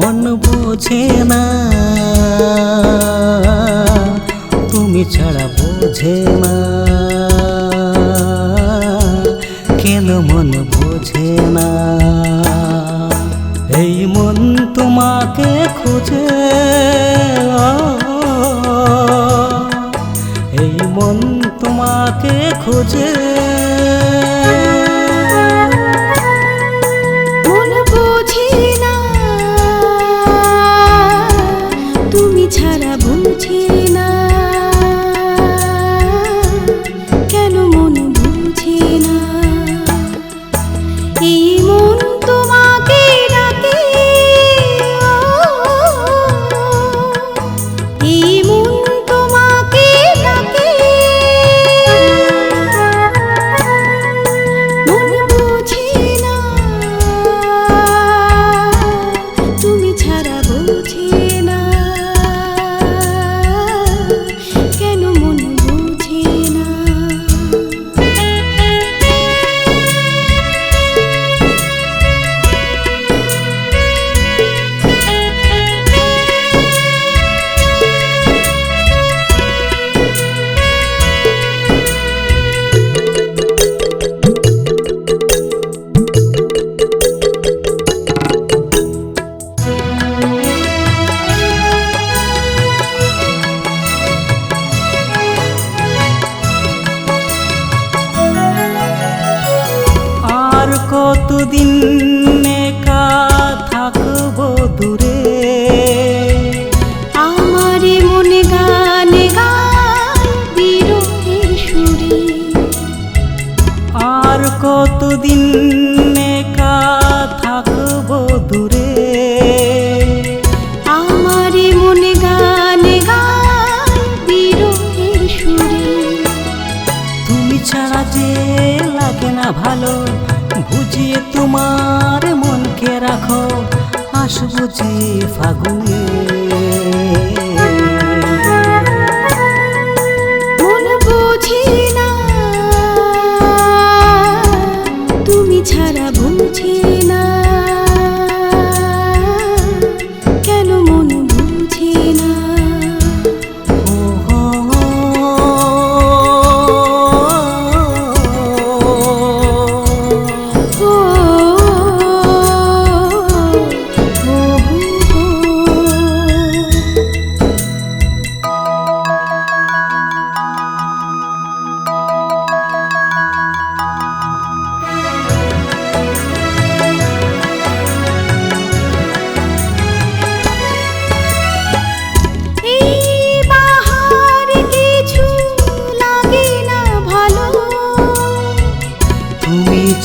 মন বোঝে না, তুমি ছাড়া বোঝে না, কেন মন বোঝে না। এই মন তোমাকে খুঁজে, এই মন তোমাকে খুঁজে। মন বোঝে না, তুমি ছাড়া বোঝে না, কেন মন বোঝে না। এই মন তোমাকে ডাকে, এই মন তোমাকে ডাকে, মন বোঝে না, তুমি ছাড়া বোঝে না, কেন মন বোঝে না। আর কতদিন একা থাকবো দূরে, আমারে মনে গানে গায় বিরহের সুরে। আর কতদিন একা থাকবো দূরে, আমারে মনে গানে গায় বিরহের সুরে। তুমি ছাড়া যে লাগে না ভালো, বুঝিয়ে তোমার মনকে রাখো, আসবো যে ফাগুনে। মন বোঝে না, তুমি ছাড়া বোঝে না, কেন মন বোঝে না।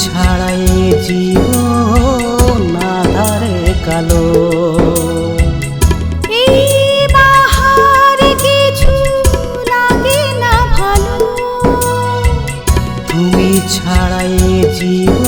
ছাড়াই জীবন আধারে কালো, এই বাহারে কিছু লাগে না ভালো, তুমি ছাড়াই জীবন